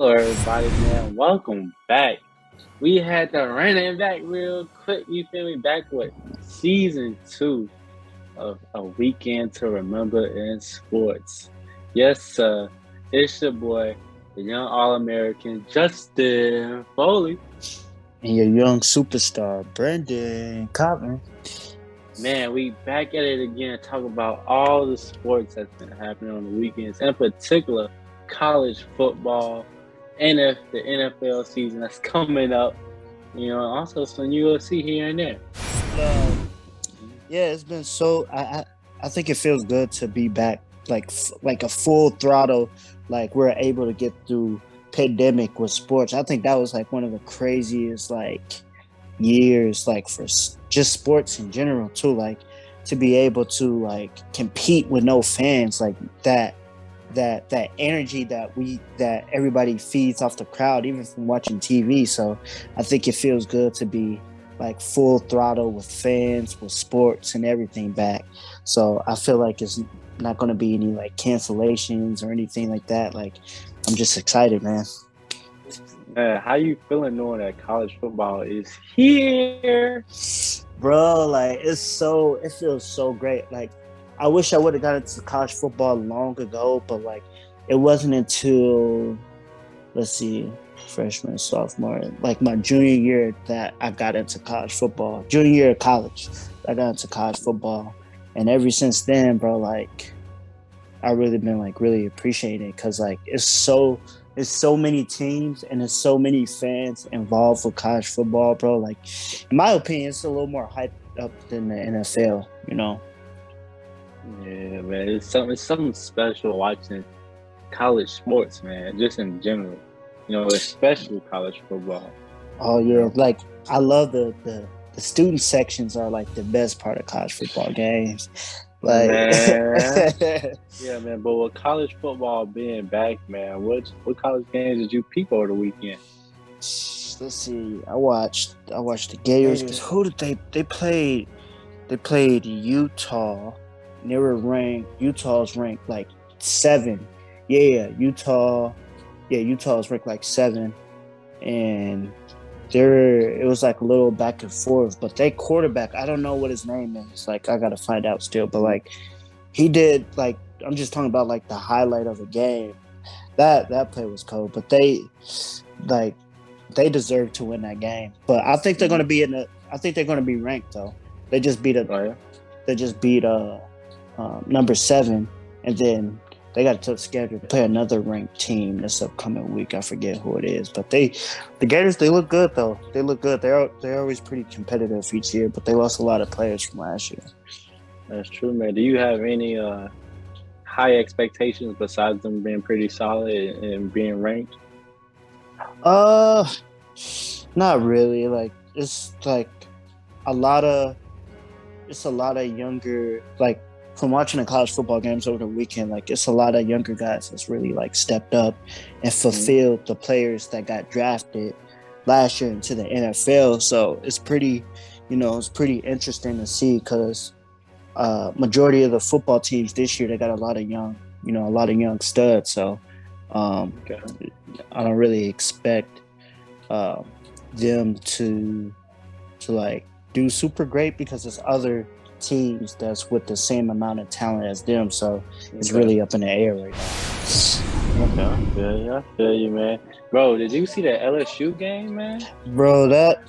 Hello, everybody, man. Welcome back. We had to run it back real quick. You feel me? Back with season two of A Weekend to Remember in Sports. Yes, sir. It's your boy, the young All American Justin Foley. And your young superstar, Brandon Cotton. Man, we back at it again, talk about all the sports that's been happening on the weekends, in particular, college football, the NFL season that's coming up. Also some UFC here and there. Uh, yeah, it's been I think it feels good to be back, like a full throttle. Like we're able to get through pandemic with sports. I think that was like one of the craziest years, like just sports in general too. Like to be able to compete with no fans, like that energy that everybody feeds off the crowd, even from watching TV. So I think it feels good to be like full throttle with fans, with sports and everything back. So I feel like it's not going to be any like cancellations or anything like that. Like I'm just excited, man. How you feeling knowing that college football is here? Bro, like it feels so great. Like I wish I would have got into college football long ago, but like it wasn't until, let's see, freshman, sophomore, like my junior year that I got into college football. Junior year of college, I got into college football, and ever since then, bro, like I really been like really appreciating it because like it's so many teams and there's so many fans involved with college football, bro. Like in my opinion, it's a little more hyped up than the NFL, you know. Yeah, man. It's something special watching college sports, man, just in general. Especially college football. Oh You yeah, know, like I love the student sections are like the best part of college football games. Like man. Yeah, man. But with college football being back, man, what college games did you peep over the weekend? let's see. I watched the Gators. Who did they played Utah. And they were ranked Utah's ranked like 7. Yeah, Utah. Yeah, Utah's ranked like 7. And it was like a little back and forth. But they quarterback, I don't know what his name is. Like I gotta find out still. But like he did like I'm just talking about like the highlight of the game. That play was cold. But like they deserve to win that game. But I think they're Mm-hmm. gonna be I think they're gonna be ranked though. They just beat a Oh yeah. they just beat number 7, and then they got a tough schedule to play another ranked team this upcoming week. I forget who it is, but the Gators, they look good though. They look good. They're always pretty competitive each year, but they lost a lot of players from last year. That's true, man. Do you have any high expectations besides them being pretty solid and being ranked? Uh, Not really. Like it's like a lot of it's a lot of younger, like from watching the college football games over the weekend, like it's a lot of younger guys that's really like stepped up and Mm-hmm. fulfilled the players that got drafted last year into the NFL. So it's pretty interesting to see because majority of the football teams this year, they got a lot of young studs. So um, Okay. I don't really expect uh, them to like do super great because there's other teams that's with the same amount of talent as them. So it's Okay. really up in the air right now. Okay. I feel you. I feel you, man. Bro, did you see that LSU game, man? Bro, that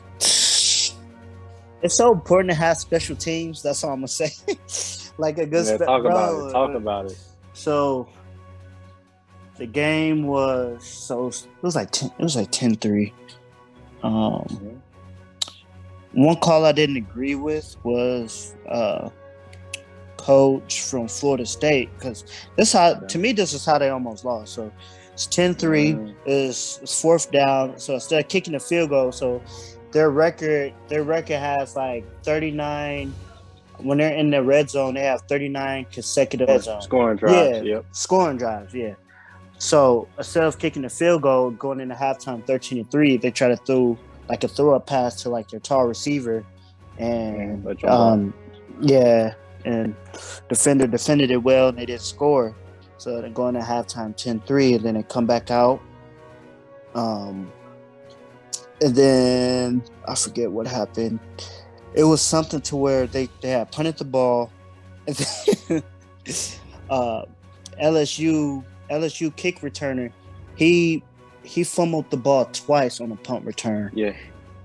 it's so important to have special teams. That's all I'm gonna say. Like a good Yeah, talk about it. Talk bro. about it. So the game was it was like 10-3. Um, Mm-hmm. One call I didn't agree with was coach from Florida State because Okay. to me this is how they almost lost. So it's 10-3, Mm, it's fourth down. So instead of kicking a field goal, so their record has like 39. When they're in the red zone, they have 39 consecutive red zone. scoring drives. Yeah, Yep. scoring drives. Yeah. So instead of kicking the field goal, going into halftime 13-3, they try to throw a pass to like their tall receiver, and But jump off. yeah, and defender defended it well, and they didn't score. So they're going to halftime 10-3, and then they come back out Um, and then I forget what happened. It was something to where they had punted the ball, and then uh, LSU kick returner, he he fumbled the ball twice on a punt return. Yeah,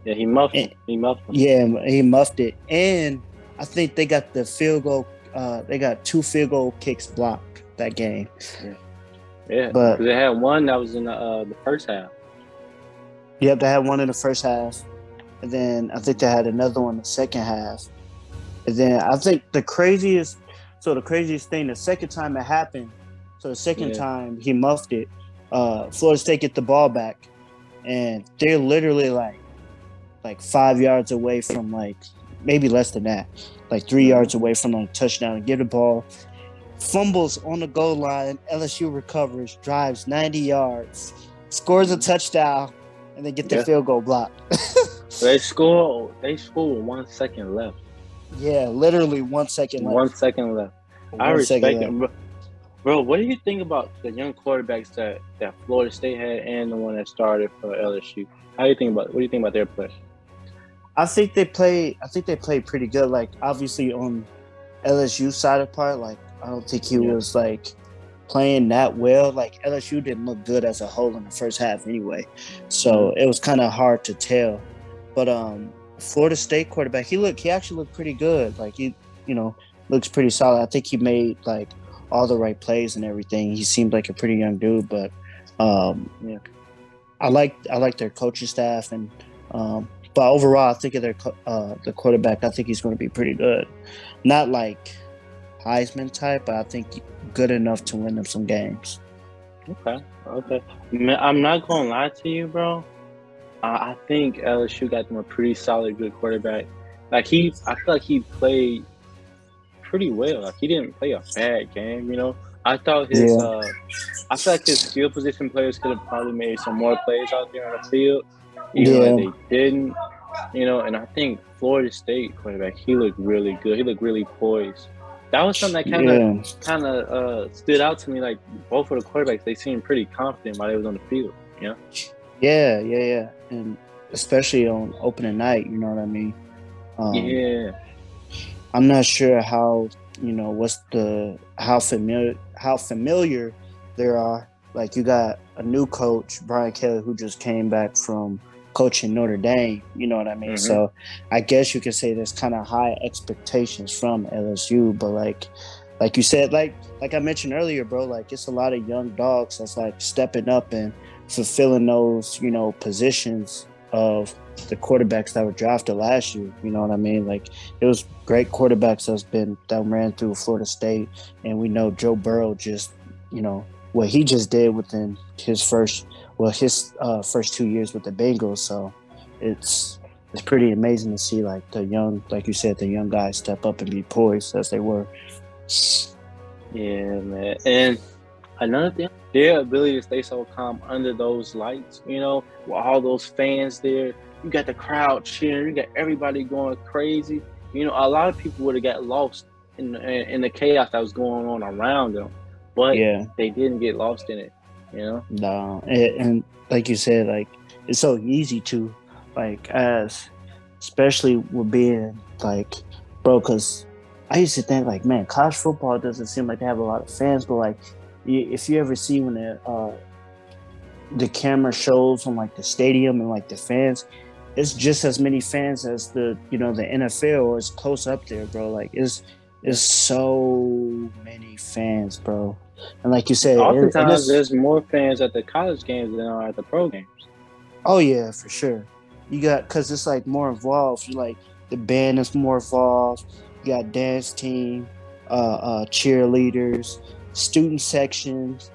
yeah, he muffed And, him. He muffed him. yeah, he muffed it, and I think they got the field goal. They got 2 field goal kicks blocked that game. Yeah, yeah, But because they had one that was in the first half. yep, they had one in the first half, and then I think they had another one in the second half. And then I think the craziest thing, the second time it happened, so the second Yeah, time he muffed it, Florida State get the ball back, and they're literally like 5 yards away from like maybe less than that, like 3 yards away from a touchdown and get the ball. Fumbles on the goal line. LSU recovers, drives 90 yards, scores a touchdown, and then get the yeah. field goal blocked. They score. They scored with 1 second left. Yeah, literally 1 second left. 1 second left. I 1 second respect left. it, bro. What do you think about the young quarterbacks that Florida State had and the one that started for LSU? How do you think about? What do you think about their play? I think they play pretty good. Like obviously on LSU side of part, like I don't think he was like playing that well. Like LSU didn't look good as a whole in the first half anyway. So it was kind of hard to tell. But Florida State quarterback, he actually looked pretty good. Like he, looks pretty solid. I think he made like all the right plays and everything. He seemed like a pretty young dude, but Yeah. I like their coaching staff and but overall, I think of the quarterback. I think he's going to be pretty good. Not like Heisman type, but I think good enough to win them some games. Okay. Man, I'm not gonna lie to you, bro. I think LSU got them a pretty solid, good quarterback. I feel like he played pretty well. Like he didn't play a bad game. I thought Yeah, I feel like his skill position players could have probably made some more plays out there on the field, even though yeah, they didn't. And I think Florida State quarterback, he looked really good. He looked really poised. That was something that yeah, kind of stood out to me. Like both of the quarterbacks, they seemed pretty confident while they was on the field. yeah, and especially on opening night. You know what I mean? Yeah. I'm not sure how how familiar they are. Like you got a new coach, Brian Kelly, who just came back from coaching Notre Dame. You know what I mean? Mm-hmm. So I guess you could say there's kind of high expectations from LSU, but like you said, like I mentioned earlier, bro, like it's a lot of young dogs that's like stepping up and fulfilling those positions of the quarterbacks that were drafted last year. You know what I mean? Like it was great quarterbacks that ran through Florida State, and we know Joe Burrow just what he just did within his first 2 years with the Bengals. So it's pretty amazing to see like the young, like you said, the young guys step up and be poised as they were. Yeah, man. And another thing, their ability to stay so calm under those lights, with all those fans there. You got the crowd cheering. You got everybody going crazy. A lot of people would have got lost in the chaos that was going on around them, but they didn't get lost in it. No, and like you said, like it's so easy to especially with being like, bro, because I used to think like, man, college football doesn't seem like they have a lot of fans, but like if you ever see when the camera shows on like the stadium and like the fans, it's just as many fans as the NFL, or it's close up there, bro. Like it's so many fans, bro. And like you said, Oftentimes there's more fans at the college games than are at the pro games. Oh yeah, for sure. You got, because it's like more involved. You like the band is more involved. You got dance team, cheerleaders, student sections,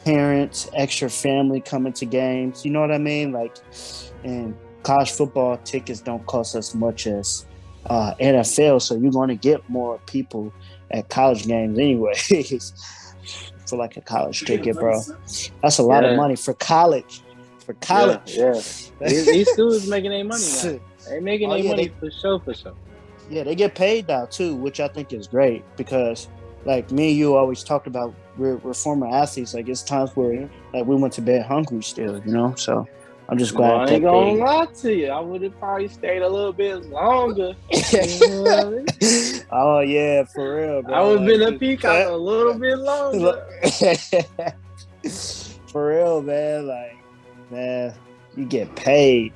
parents, extra family coming to games. You know what I mean? Like, and college football tickets don't cost as much as NFL, so you're going to get more people at college games anyways. For like a college ticket, bro. That's a lot of money for college. For college. Yeah. These schools making their money now. They making their money for sure. Yeah, they get paid now too, which I think is great because like me and you always talked about we're former athletes. Like it's times where Mm-hmm. like we went to bed hungry still, you know. So I'm just Well, glad I ain't that gonna they. lie to you. I would have probably stayed a little bit longer. You know what I mean? Oh yeah, for real, I bro. would have Like been a peacock a little bit longer. for real, man. Like, man, you get paid.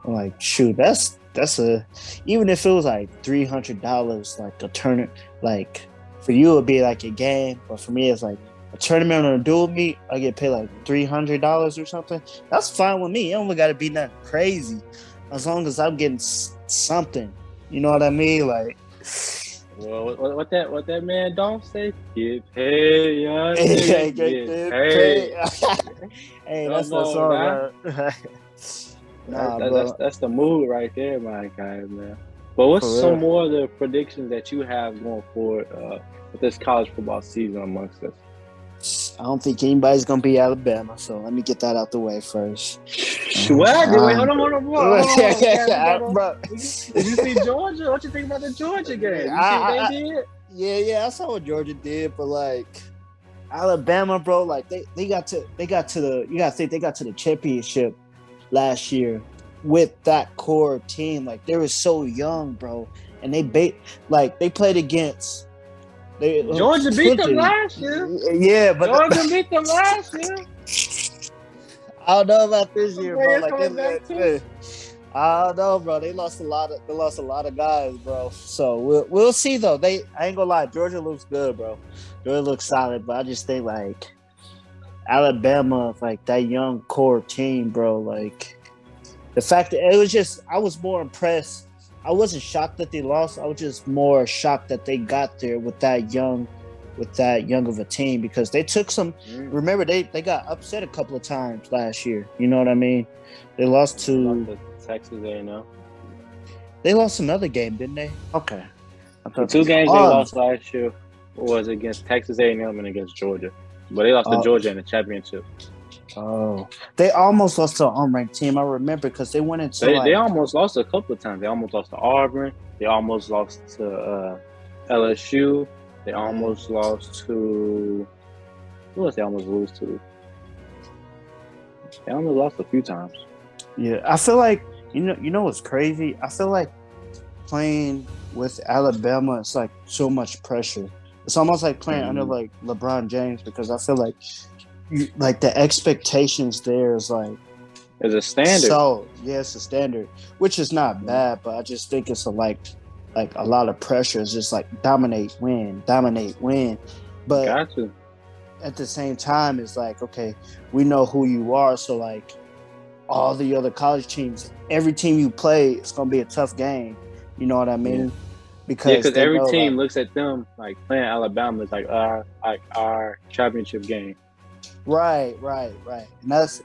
I'm like, shoot, that's a even if it was like $300, like a tournament, like for you it'd be like a game, but for me it's like a tournament on a dual meet. I get paid like $300 or something. That's fine with me. It only got to be nothing crazy, as long as I'm getting something. You know what I mean? Like. Well, what that man don't say? Get paid, young Hey, nigga. get Get good pay. paid. Hey, that's Come that on, song, now. bro. Nah, bro. That's the mood right there, my guy, man. But what's For some real. more of the predictions that you have going forward with this college football season amongst us? I don't think anybody's gonna be Alabama, so let me get that out the way first. What? Wait, hold on. Bro, Did you see Georgia? What you think about the Georgia game? You see what they did? yeah, I saw what Georgia did, but like Alabama, bro, like they got to the you gotta think they got to the championship last year with that core team. Like they were so young, bro, and like they played against they Georgia beat them Clinton. last year. Yeah, but Georgia beat them last year. I don't know about this year, Where bro. you Like coming back to? I don't know, bro. They lost a lot of guys, bro. So we'll see though. I ain't gonna lie, Georgia looks good, bro. Georgia looks solid, but I just think like Alabama, like that young core team, bro. Like the fact that it was just, I was more impressed. I wasn't shocked that they lost. I was just more shocked that they got there with that young of a team because they took some. Remember, they got upset a couple of times last year. You know what I mean? They lost They lost to to Texas A&M. They lost another game, didn't they? Okay, I The thought. two games they Oh, lost last year was against Texas A&M and against Georgia, but they lost to oh, Georgia in the championship. oh, they almost lost to an unranked team. I remember because they went into They like. almost lost a couple of times. They almost lost to Auburn. They almost lost to LSU. They Yeah. almost lost to who else? They almost lose to. They almost lost a few times. Yeah, I feel like you know what's crazy. I feel like playing with Alabama, it's like so much pressure. It's almost like playing under Mm-hmm. like LeBron James because I feel like like the expectations there is like As a standard. so yeah, it's a standard, which is not Mm-hmm. bad, but I just think it's like a lot of pressure. It's just like dominate, win. But Got to. at the same time, it's like okay, we know who you are, so like all the other college teams, every team you play, it's gonna be a tough game. You know what I Yeah. mean? Yeah, Because because they every know team like looks at them like playing Alabama is like our championship game. right.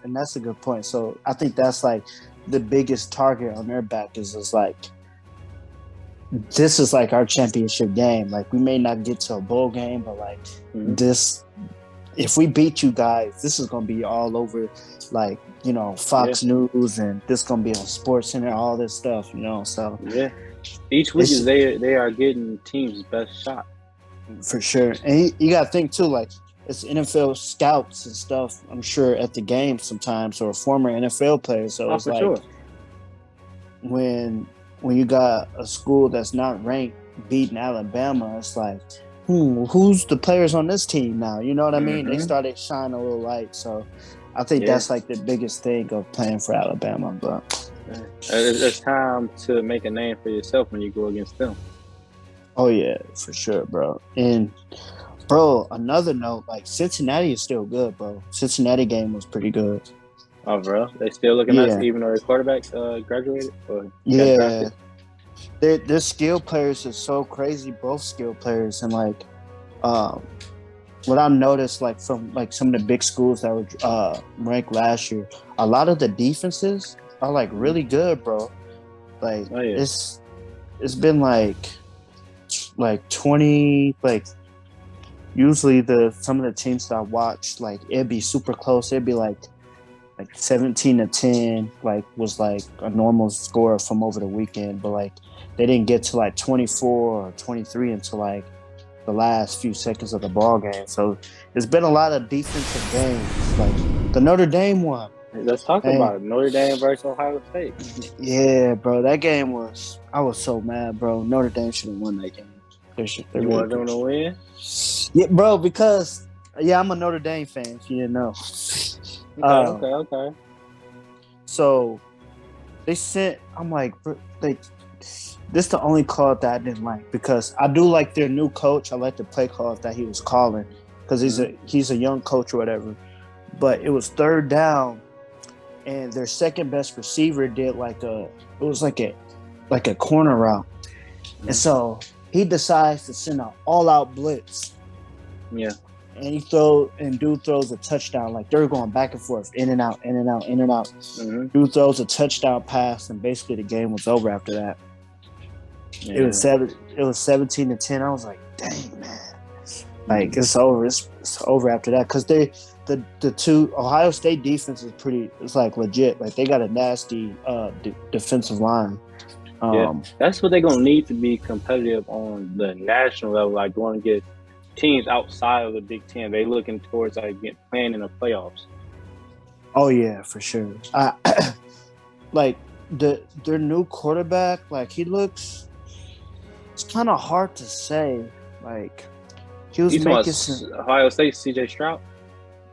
And that's a good point. So I think that's like the biggest target on their back is like this is like our championship game. Like we may not get to a bowl game, but like Mm-hmm. this if we beat you guys, this is gonna be all over like, you know, Yeah, Fox News and this gonna be on Sports Center, all this stuff, you know. So yeah. Each week it's is they are getting teams' best shot. for sure. And you gotta think too, like it's NFL scouts and stuff, I'm sure, at the game sometimes or former NFL players. So Oh, it's for like sure. when you got a school that's not ranked beating Alabama, it's like, who's the players on this team now? You know what I mean? They Mm-hmm. started shining a little light. So I think Yeah. that's like the biggest thing of playing for Alabama. But It's time to make a name for yourself when you go against them. oh yeah, for sure, bro. And bro, another note, like Cincinnati is still good, bro. Cincinnati game was pretty good. Oh, bro, they still looking nice Yeah, even though their quarterback graduated or got yeah. drafted. Their skill players is so crazy, both skill players, and like um what I noticed, like from like some of the big schools that were ranked last year, a lot of the defenses are like really good, bro. Like Oh yeah, it's been like 20, like usually the some of the teams that I watched, like it'd be super close. It'd be like 17-10, like was like a normal score from over the weekend, but like they didn't get to like 24 or 23 until like the last few seconds of the ball game. So it's been a lot of defensive games. Like the Notre Dame one. Let's talk Hey, about it. Notre Dame versus Ohio State. yeah, bro, that game was. I was so mad, bro. Notre Dame should have won that game. They You really want them could. to win? Yeah, bro, because I'm a Notre Dame fan. If you didn't know. Um, Okay. so they sent. I'm like, they. This the only call that I didn't like because I do like their new coach. I like the play calls that he was calling because he's a young coach or whatever. But it was third down, and their second best receiver did like a corner route, and so he decides to send an all out blitz. Yeah. And dude throws a touchdown. Like they're going back and forth, in and out, in and out, in and out. Mm-hmm. Dude throws a touchdown pass, and basically the game was over after that. Yeah. It was 17-10. I was like, dang man, like it's over. It's over after that because the two Ohio State defense is pretty. It's like legit. Like they got a nasty defensive line. That's what they're gonna need to be competitive on the national level. Like going to get teams outside of the Big Ten. They looking towards like playing in the playoffs. Oh yeah, for sure. Like their new quarterback, like he looks. It's kind of hard to say. Like he was making some Ohio State CJ Stroud.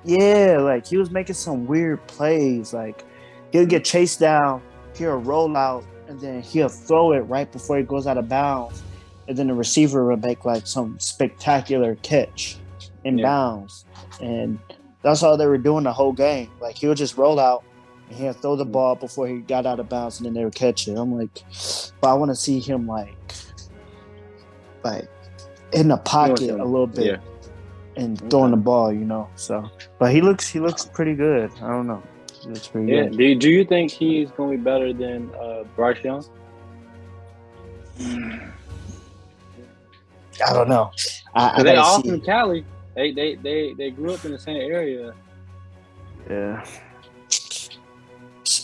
Yeah, like he was making some weird plays. Like he'll get chased down, he'll roll out, and then he'll throw it right before he goes out of bounds, and then the receiver will make like some spectacular catch in bounds, and that's all they were doing the whole game. Like he'll just roll out and he'll throw the ball before he got out of bounds, and then they would catch it. I'm like, but I want to see him like in the pocket a little bit and throwing the ball, you know. So, but he looks pretty good. I don't know. He looks pretty good. Do you think he's going to be better than Bryce Young? I don't know. They all from Cali. They grew up in the same area. Yeah.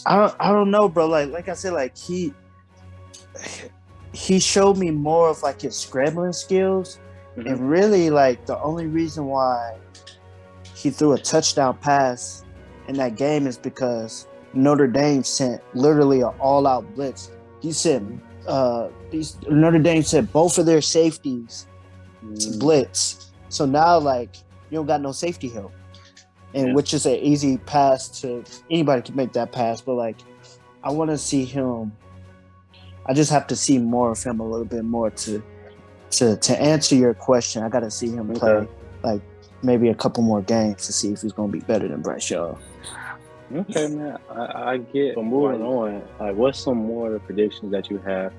I don't know, bro. Like I said, like he showed me more of like his scrambling skills, and really like the only reason why he threw a touchdown pass in that game is because Notre Dame sent literally an all-out blitz. He sent Notre Dame sent both of their safeties to blitz. So now like you don't got no safety help, and which is an easy pass to anybody can make that pass. But like I want to see him. I just have to see more of him a little bit more to answer your question. I got to see him play like maybe a couple more games to see if he's going to be better than Bryce Young. Okay, man. I get. But moving on, like, what's some more of the predictions that you have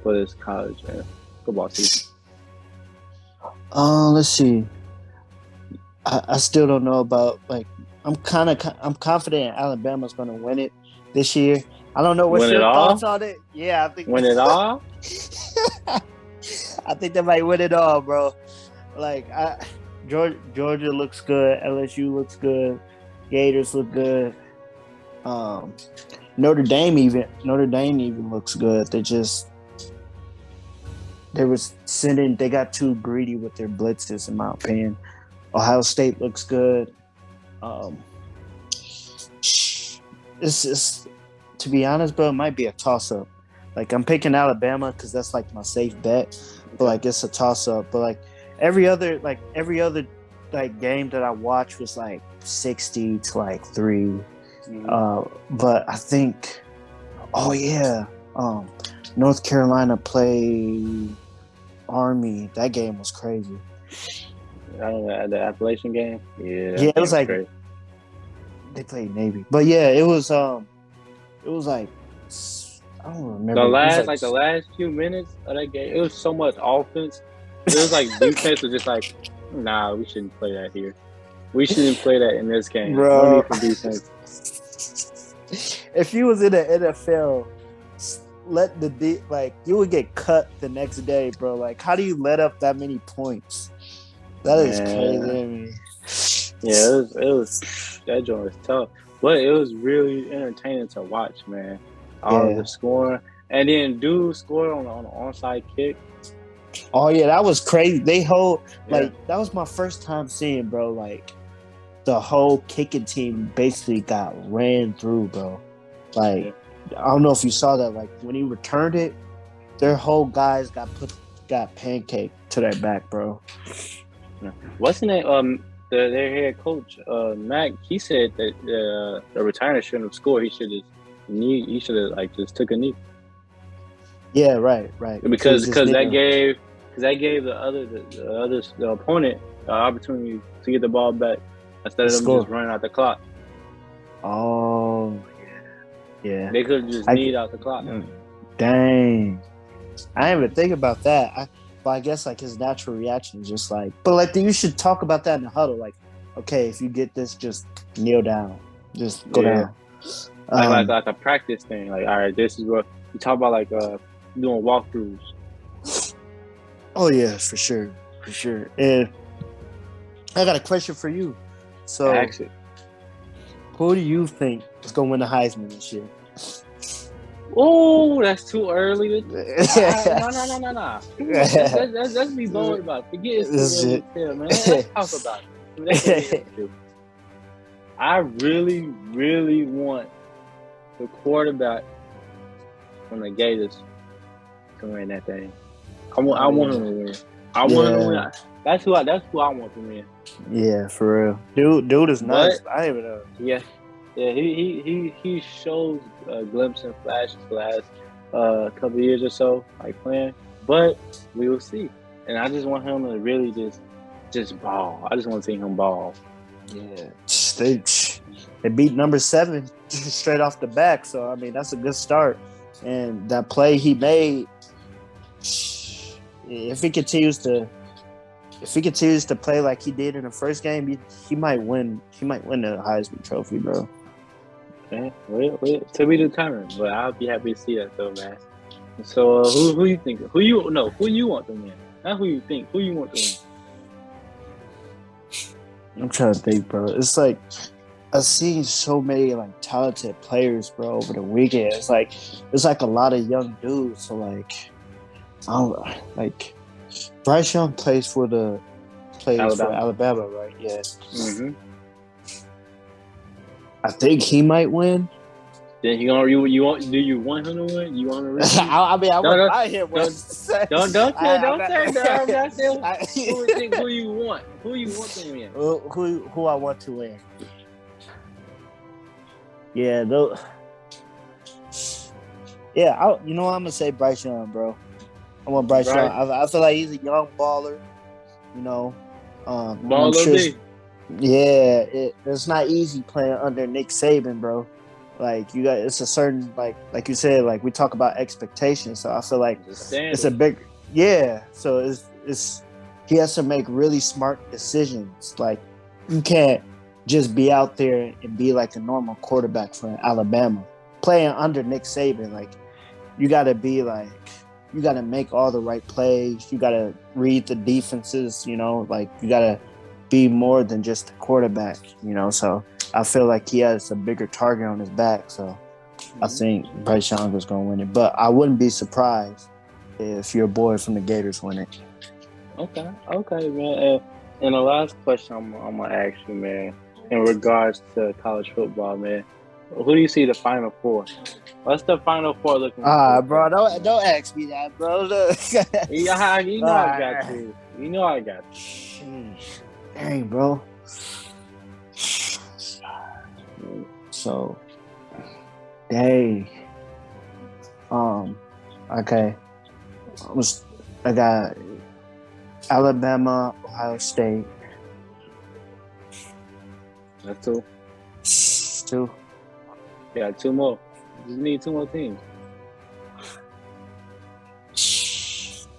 for this college football season? Let's see. I still don't know about like. I'm confident Alabama's going to win it this year. I don't know what's your thoughts on it. Yeah, I think win it all. I think they might win it all, bro. Like Georgia looks good, LSU looks good, Gators look good. Notre Dame even looks good. They got too greedy with their blitzes, in my opinion. Ohio State looks good. This is, to be honest, bro, it might be a toss-up. Like, I'm picking Alabama because that's, like, my safe bet. But, like, it's a toss-up. But, like, every other game that I watched was, like, 60 to, like, 3. But I think, North Carolina played Army. That game was crazy. The Appalachian game? Yeah, it was like great. They played Navy. But, yeah, it was like I don't remember. The last few minutes of that game, it was so much offense. It was like defense was just like, nah, we shouldn't play that here. We shouldn't play that in this game. Bro. No need for defense. If you was in the NFL, you would get cut the next day, bro. Like, how do you let up that many points? That is crazy to me. Yeah, it was that joint was tough. But it was really entertaining to watch, man. All the scoring. And then dude scored on an onside kick. Oh yeah, that was crazy. Yeah, That was my first time seeing, bro. Like the whole kicking team basically got ran through, bro. Like yeah. I don't know if you saw that. Like when he returned it, their whole guys got pancaked to their back, bro. Yeah. What's the name? Their head coach, Mac. He said that the returner shouldn't have scored. He should have knee. He should have like just took a knee Yeah, right. He was just because that kneeling. gave the opponent the opportunity to get the ball back instead The of them just score. running out the clock. Oh yeah. They could have just I kneed out the clock. dang. I didn't even think about that. But I guess like his natural reaction is just like, but like you should talk about that in the huddle. Like, okay, if you get this, just kneel down, just go Yeah, down. Um, like a practice thing. Like, all right, this is what you talk about. Like doing walkthroughs. oh yeah, for sure. And I got a question for you. So, Exit. who do you think is going to win the Heisman this year? Oh, that's too early. No. Let's be bold about it. Forget it's too This early shit. to tell, man. Let's talk about it. I mean, that's what we into. I really want the quarterback from the Gators to win that thing. I want him to win. I want him to win. Yeah, That's who I want to win. yeah, for real. Dude is But nice. I didn't even know. yeah, he shows a glimpse and flashes the last couple of years or so, like playing. But we will see. And I just want him to really just ball. I just want to see him ball. Yeah, they beat number 7 straight off the back. So I mean, that's a good start. And that play he made, if he continues to play like he did in the first game, he might win. He might win the Heisman Trophy, bro. Okay, to be determined. But I'll be happy to see that though, man. So who you think? Who you want to win? Not who you think. Who you want to win? I'm trying to think, bro. It's like I've seen so many like talented players, bro, over the weekend. It's like a lot of young dudes. So like, I don't like Bryce Young plays for Alabama. Alabama, right? Yeah. Mm-hmm. I think he might win. Then you want? Do you want him to win? You want to repeat? I mean, I wouldn't Don't buy him. don't don't say no. I'm not saying who you want. Who you want to win? Who I want to win? Yeah, though. Yeah, you know what, I'm gonna say Bryce Young, bro. I want Bryce Young. I feel like he's a young baller. You know, I'm Baller sure. D. Yeah, it's not easy playing under Nick Saban, bro. Like it's a certain like you said, like we talk about expectations. So I feel like it's a big So it's he has to make really smart decisions. Like you can't just be out there and be like a normal quarterback for Alabama playing under Nick Saban. Like you got to be like you got to make all the right plays. You got to read the defenses. You know, like you got to be more than just a quarterback. You know, so I feel like he has a bigger target on his back. So I think Bryce Young is going to win it. But I wouldn't be surprised if your boy from the Gators win it. Okay, man. And the last question I'm gonna ask you, man, in regards to college football, man, who do you see the Final Four? What's the Final Four looking like? Bro, don't ask me that, bro. Yeah, you know I got you. You know I got you. Dang, bro. So, dang. Okay. I got Alabama, Ohio State. That's two. Two. Yeah, two more. Just need two more teams.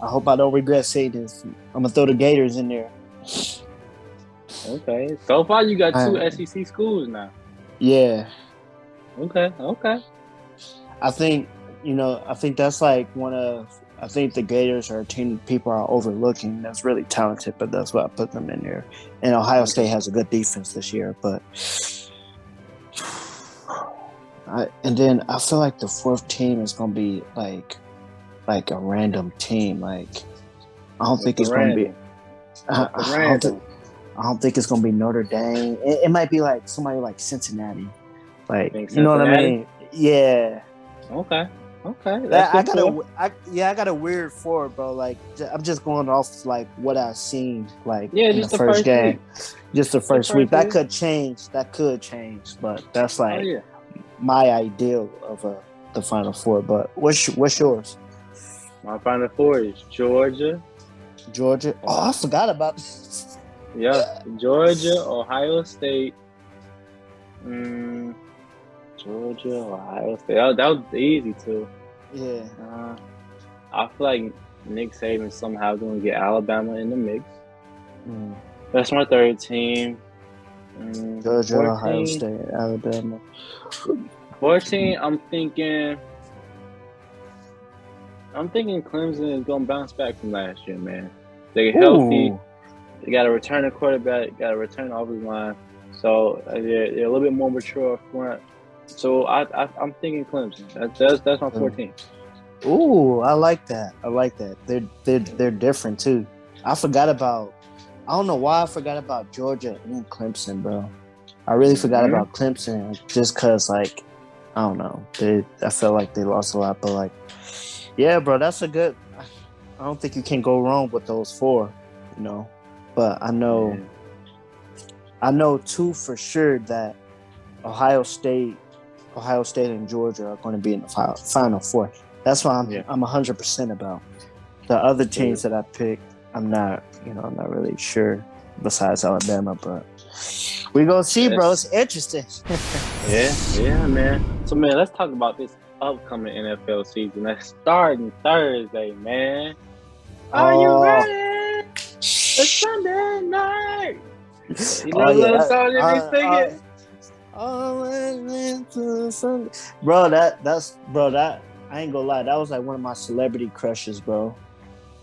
I hope I don't regret saying this. I'm gonna throw the Gators in there. Okay. So far, you got two SEC schools now. Yeah. Okay. I think that's like I think the Gators are a team people are overlooking that's really talented, but that's why I put them in there. And Ohio State has a good defense this year, but and then I feel like the fourth team is gonna be like a random team. Like I don't think Mr. it's gonna be. Random. I, Mr. I don't think. Random. I don't think it's gonna be Notre Dame. It might be like somebody like Cincinnati. Like, Think you know what I Cincinnati? mean? Yeah. Okay. Okay. That's I good got for. I got a weird for it, bro. Like, I'm just going off like what I've seen, like Yeah, in the just the first first game, week. just the The first week. first That week. could change. That could change, but that's Oh like yeah. my ideal of the Final Four. But what's yours? My final four is Georgia. Georgia. Oh, I forgot about. Yeah, Georgia, Ohio State. Mm, Georgia, Ohio State. That was easy too. Yeah. Uh, I feel like Nick Saban somehow going to get Alabama in the mix. Mm. That's my third team. Georgia, Ohio 14. State, Alabama. 14, I'm thinking Clemson is going to bounce back from last year, man. They're healthy. Ooh. They got to return a quarterback, got to return offensive line. So they're a little bit more mature up front. So I'm thinking Clemson. That's my 14. Ooh, I like that. I like that. They're different too. I forgot about. I don't know why I forgot about Georgia and Clemson, bro. I really forgot Mm-hmm. about Clemson just cause like I don't know. I felt like they lost a lot, but like yeah, bro, that's a good. I don't think you can go wrong with those four, you know. But Yeah. I know two for sure that Ohio State, Ohio State and Georgia are going to be in the Final Four. That's why Yeah. I'm 100% about. The other Yeah. teams that I picked, I'm not really sure. Besides Alabama, but we gonna see, bro. It's interesting. Yeah, man. So, man, let's talk about this upcoming NFL season. That's starting Thursday, man. Are you Oh, ready? It's Sunday night. You oh know the yeah, little song that be singing? bro. That's bro. That I ain't gonna lie. That was like one of my celebrity crushes, bro.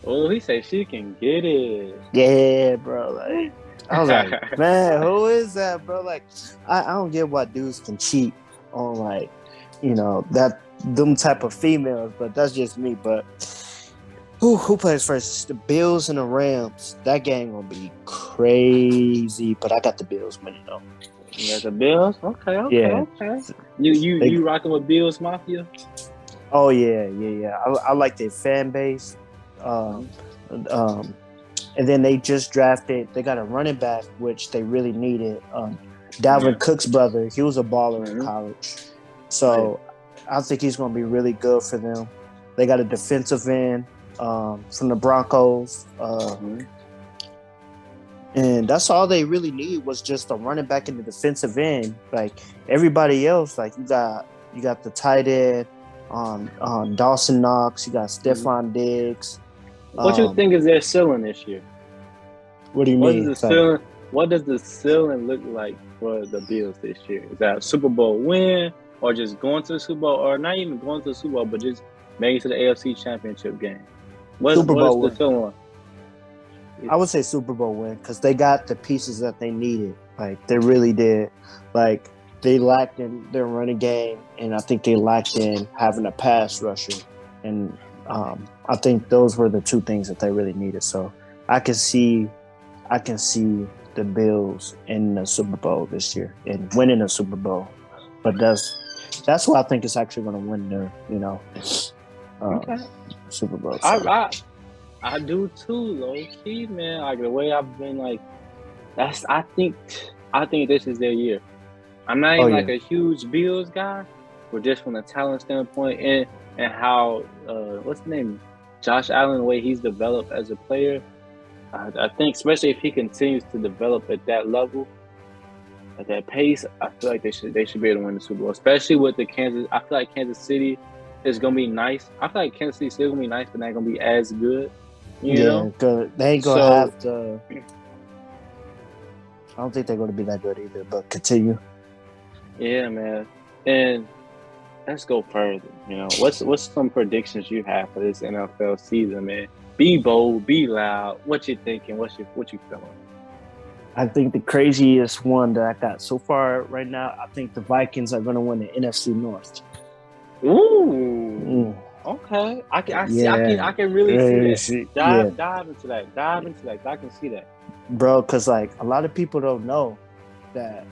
Oh, he said she can get it. Yeah, bro. Like I was like, man, who is that, bro? Like, I don't get why dudes can cheat on like, that them type of females, but that's just me. But who plays first? The Bills and the Rams. That game gonna be crazy. But I got the Bills winning though. You got the Bills? Okay, okay, Yeah. okay. You rocking with Bills Mafia? Oh yeah. I like their fan base. Um, um, and then they just drafted. They got a running back, which they really needed. Dalvin Cook's brother. He was a baller in college, so I think he's going to be really good for them. They got a defensive end from the Broncos, and that's all they really need was just a running back in the defensive end. Like everybody else, like you got the tight end on Dawson Knox. You got Stephon Diggs. What you think is their ceiling this year? What do you What mean? does the ceiling? What does the ceiling look like for the Bills this year? Is that a Super Bowl win, or just going to the Super Bowl, or not even going to the Super Bowl, but just making it to the AFC Championship game? What is the ceiling? I would say Super Bowl win because they got the pieces that they needed. Like they really did. Like they lacked in their running game, and I think they lacked in having a pass rusher. And I think those were the two things that they really needed. So I can see the Bills in the Super Bowl this year and winning the Super Bowl. But that's who I think is actually going to win the Super Bowl. So. I do too, low key, man. Like the way I've been, like I think this is their year. I'm not even like a huge Bills guy, but just from the talent standpoint and how what's the name, Josh Allen, the way he's developed as a player. I think, especially if he continues to develop at that level, at that pace, I feel like they should be able to win the Super Bowl. Especially with the Kansas, I feel like Kansas City is gonna be nice. I feel like Kansas City still gonna be nice, but not gonna be as good. You know, good. They ain't gonna have to. I don't think they're gonna be that good either. But continue. Yeah, man. And let's go further. You know, what's some predictions you have for this NFL season, man? Be bold, be loud. What you thinking? What you feeling? I think the craziest one that I got so far right now, I think the Vikings are going to win the NFC North. Ooh. Okay, I see. Yeah, I can really see that. yeah, Dive into that. Dive into that. I can see that. bro. Because like a lot of people don't know that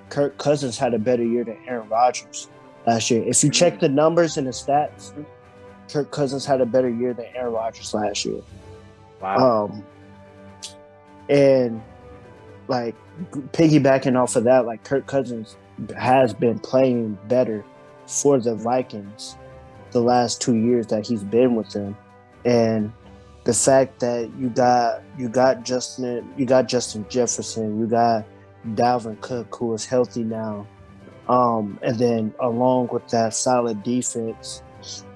Kirk Cousins had a better year than Aaron Rodgers last year. If you check Mm. the numbers and the stats, Kirk Cousins had a better year than Aaron Rodgers last year. Wow. Um, and like piggybacking off of that, like Kirk Cousins has been playing better for the Vikings the last 2 years that he's been with them, and the fact that you got Justin Jefferson, you got Dalvin Cook who is healthy now, and then along with that solid defense,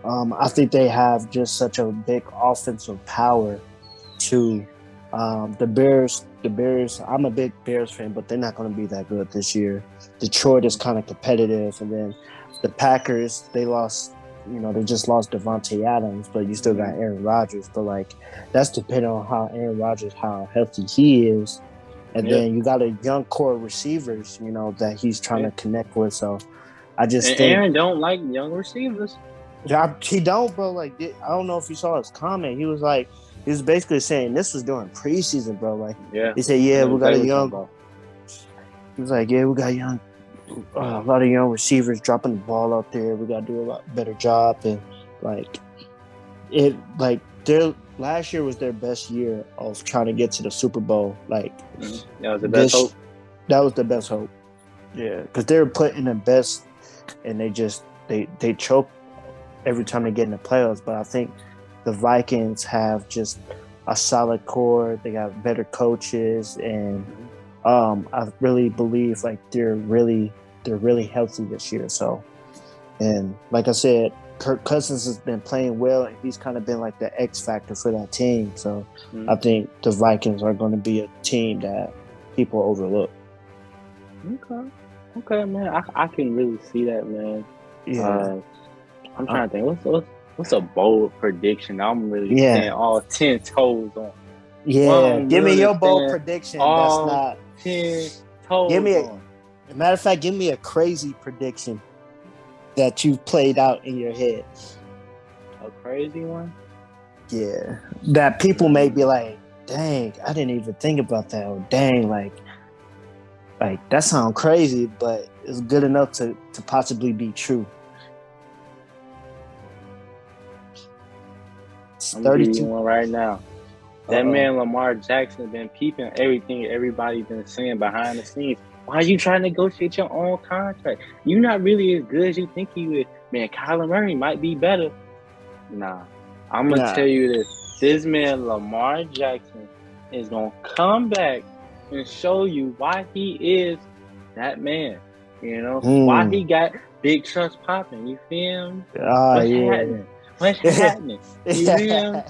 I think they have just such a big offensive power to the Bears. The Bears, I'm a big Bears fan, but they're not going to be that good this year. Detroit is kind of competitive, and then the Packers, they lost. You know, they just lost Devontae Adams, but you still got Aaron Rodgers. But like, that's depending on how Aaron Rodgers, how healthy he is, and Yeah. then you got a young core of receivers, you know, that he's trying to connect with. So I just And think Aaron don't like young receivers. he don't, bro. Like, I don't know if you saw his comment. He was like, he was basically saying this was during preseason, bro. Like, Yeah. he said, I yeah, know we got a exactly what you're young. talking about. He was like, yeah, we got young, a lot of young receivers dropping the ball out there. We got to do a lot better job, and like their last year was their best year of trying to get to the Super Bowl. Like, That was the best hope. that was the best hope. Yeah, because they were putting their best, and they choke every time they get in the playoffs. But I think the Vikings have just a solid core. They got better coaches, and I really believe like they're really healthy this year. So, and like I said, Kirk Cousins has been playing well, and he's kind of been like the X factor for that team. So, I think the Vikings are going to be a team that people overlook. Okay, man. I can really see that, man. Yeah. I'm trying to think. What's a bold prediction? I'm really Yeah. standing all 10 toes on. Yeah. Give me your bold prediction. That's All not 10 toes give me on. matter of fact, give me a crazy prediction that you played out in your head. A crazy one? Yeah. That people may be like, dang, I didn't even think about that. Or dang, like that sounds crazy, but it's good enough to possibly be true. I'm gonna give you one right now. That Uh-oh. man Lamar Jackson been peeping everything everybody been saying behind the scenes. Why are you trying to negotiate your own contract? You're not really as good as you think you is. Man, Kyler Murray might be better. Nah. I'm gonna tell you this. This man Lamar Jackson is gonna come back and show you why he is that man. You know? Why he got big trust popping. You feel me? What's happening? What's happening? You feel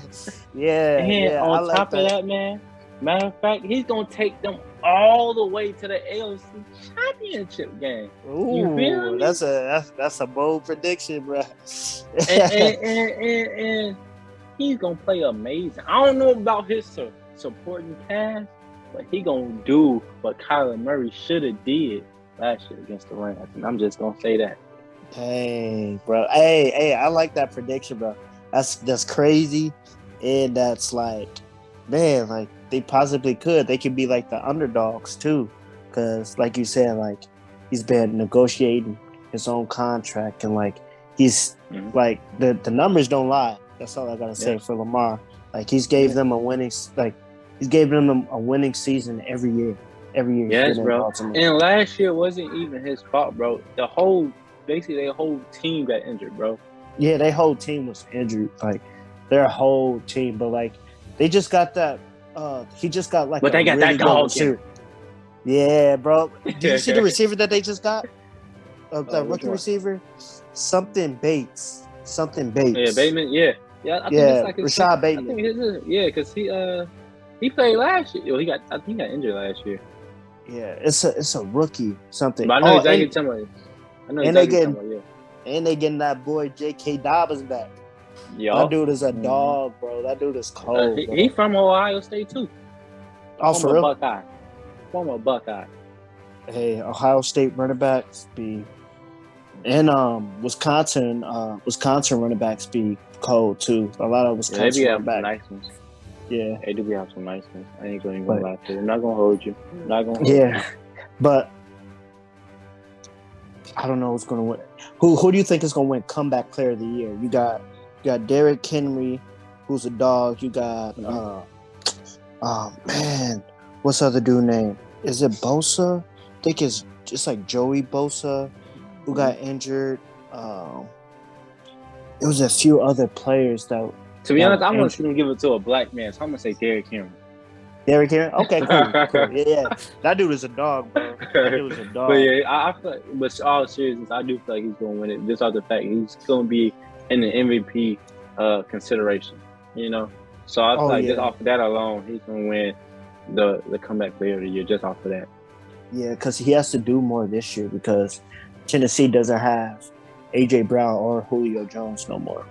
me? And on I top like of that, man, matter of fact, he's gonna take them all the way to the AFC Championship game. You feel me? That's a bold prediction, bro. and he's gonna play amazing. I don't know about his supporting cast, but he gonna do what Kyler Murray should have did last year against the Rams. And I'm just gonna say that. Dang, bro. Hey, I like that prediction, bro. That's crazy, and that's like, man, like they possibly could. They could be like the underdogs too, because like you said, like he's been negotiating his own contract, and like he's like the numbers don't lie. That's all I gotta say for Lamar. Like he's gave them a winning a winning season every year. Every year. Yes, bro. And last year wasn't even his fault, bro. Basically their whole team got injured, bro. Yeah, their whole team was injured. Like their whole team, but like they just got that. He just got like. But they got that dog receiver. Yeah, bro. Did you see the receiver that they just got? The rookie receiver, something Bates. Yeah, Bateman. Yeah. I think it's like his Rashad Bateman. I think because he played last year. I think he got injured last year. Yeah, it's a rookie something. But I know exactly what you're talking about. And they getting that boy J.K. Dobbins back. Yo. That dude is a dog, bro. That dude is cold. He from Ohio State too. Oh, for real? Former Buckeye. Hey, Ohio State running backs be And Wisconsin running backs be cold too. A lot of Yeah, they be Wisconsin running having some back. nice ones. Yeah, They do be having some nice ones. I ain't gonna even but lie to you. I'm not gonna hold you. I'm not gonna hold yeah, you. but I don't know who's gonna win. Who do you think is gonna win comeback player of the year? You got Derrick Henry, who's a dog. You got Mm-hmm. man, what's the other dude name? Is it Bosa? I think it's just like Joey Bosa who Mm-hmm. got injured. Um, it was a few other players To be that honest, were I want to see injured. them give it to a black man, so I'm gonna say Derrick Henry. Derrick Henry. Okay, cool. Yeah. That dude is a dog, bro. That dude is a But dog. yeah, I feel like, but all seriousness, I do feel like he's gonna win it just off the fact he's gonna be in the MVP consideration. You know, so I feel Oh like just yeah, off of that alone, he's gonna win the comeback player of the year just off of that. yeah, because he has to do more this year because Tennessee doesn't have AJ Brown or Julio Jones no more.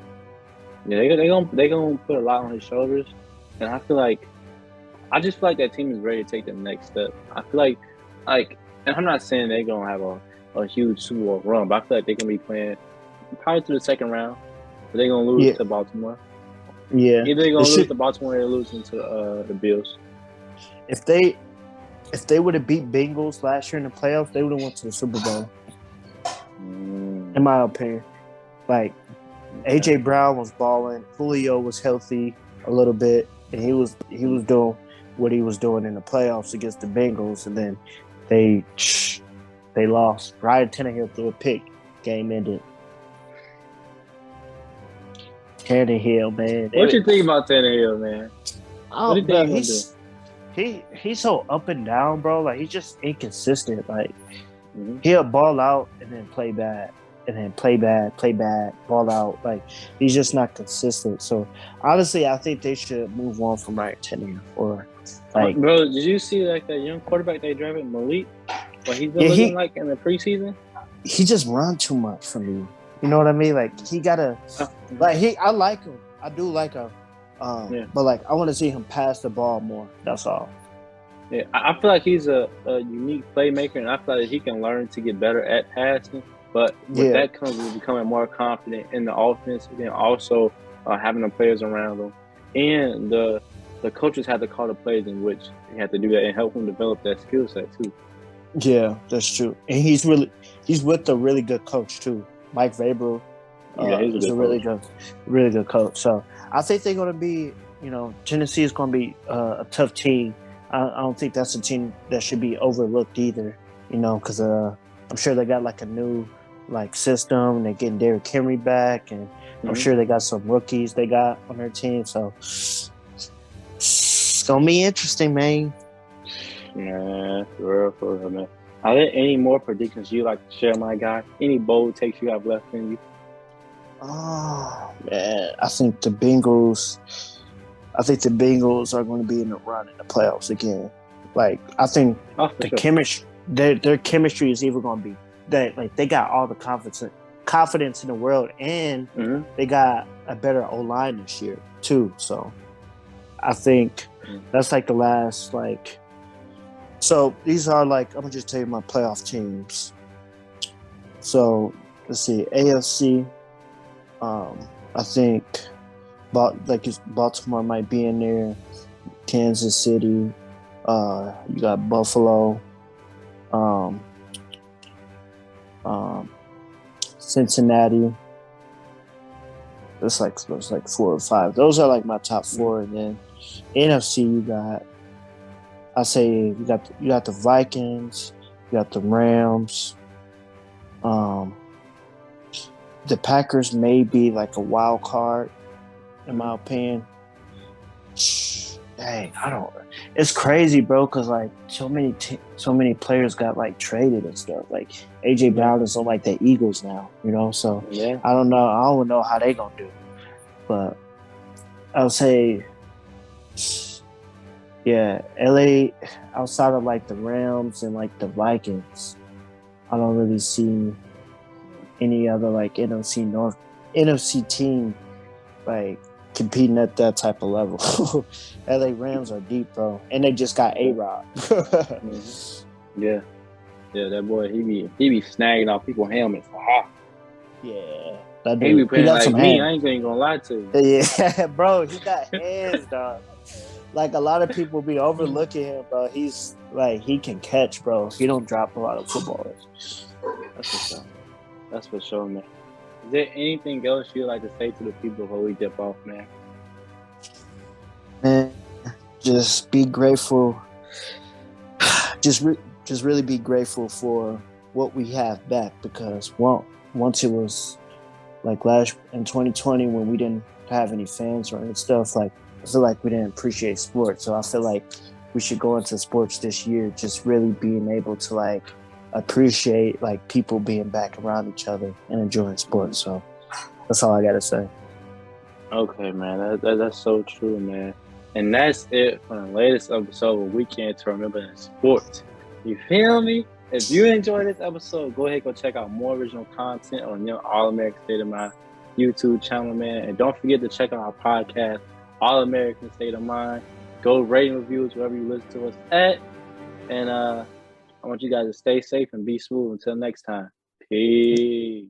Yeah, they gonna put a lot on his shoulders, and I just feel like that team is ready to take the next step. I feel like, and I'm not saying they're gonna have a huge Super Bowl run, but I feel like they're gonna be playing probably through the second round, but they're gonna lose Yeah, to Baltimore. yeah. Either they're It gonna lose should to Baltimore or they're losing to the Bills. if they would have beat Bengals last year in the playoffs, they would have went to the Super Bowl. In Mm, my opinion, like okay. AJ Brown was balling, Julio was healthy a little bit, and he was Mm. doing what he was doing in the playoffs against the Bengals, and then they they lost. Ryan Tannehill threw a pick, game ended. Tannehill, man, What you think about Tannehill, man? What do you think bro, he's gonna do? he's so up and down, bro. Like he's just inconsistent. Like Mm-hmm. he'll ball out and then play bad, and then play bad, ball out. Like he's just not consistent. So honestly, I think they should move on from Ryan Tannehill or like Bro, did you see like that young quarterback they drafted, Malik? What he's been yeah looking like in the preseason? he just run too much for me. You know what I mean? Like he gotta Mhm. like he I like him. I do like him. Yeah, But like I want to see him pass the ball more. That's all. yeah. I feel like he's a unique playmaker, and I feel like he can learn to get better at passing. But with Yeah, that comes with becoming more confident in the offense, and then also having the players around him, and the coaches have to call the plays in which they have to do that and help him develop that skill set too. yeah, that's true. And he's with a really good coach too. Mike Vrabel Yeah, he's a is a good coach. really good coach. So I think they're going to be, Tennessee is going to be a tough team. I don't think that's a team that should be overlooked either. Because I'm sure they got like a new like system. They're getting Derrick Henry back, and I'm Hmm. sure they got some rookies they got on their team. So it's gonna be interesting, man. Man, for real, man. Are there any more predictions you like to share, my guy? Any bold takes you have left in you? Oh man, I think the Bengals are going to be in the run in the playoffs again. Like I think Oh, for the sure. chemistry, their chemistry is even going to be that. Like they got all the confidence in the world, and Hmm. they got a better O line this year too. So I think that's like the last like. So these are like I'm gonna just tell you my playoff teams. So let's see, AFC. I think Baltimore might be in there. Kansas City. You got Buffalo. Um, um, Cincinnati. That's like 4 or 5. Those are like my top Hmm. four, and then NFC you got. I say you got the Vikings. You got the Rams. Um, the Packers may be like a wild card in Hmm. my opinion. Dang, I don't. It's crazy, bro. Cause like so many players got like traded and stuff. Like AJ Yeah, Brown is on like the Eagles now, So yeah. I don't know. I don't know how they gonna do. But I would say, yeah, LA outside of like the Rams and like the Vikings, I don't really see any other like NFC team like competing at that type of level. LA Rams are deep, bro, and they just got A Yeah. Rod. Hmm. Yeah. Yeah, that boy, he be snagging off people's helmets. Aha. Yeah, that He be dude. He playing got like some me. hands. I ain't even gonna lie to you. Yeah, bro, he got hands, dog. Like a lot of people be overlooking him, bro. He's like he can catch, bro. He don't drop a lot of footballers. That's for sure. That's for sure, man. Is there anything else you'd like to say to the people before we dip off, man? Man, just be grateful. Just really be grateful for what we have back because once it was like last in 2020 when we didn't have any fans or any stuff, like I feel like we didn't appreciate sports. So I feel like we should go into sports this year just really being able to like appreciate like people being back around each other and enjoying sports. So that's all I gotta say. Okay, man. That's so true, man. And that's it for the latest episode of Weekend to Remember in Sports. You feel me? If you enjoyed this episode, go ahead and go check out more original content on your All American State of Mind YouTube channel, man. And don't forget to check out our podcast, All American State of Mind. Go rate and reviews wherever you listen to us at. And I want you guys to stay safe and be smooth until next time. Peace.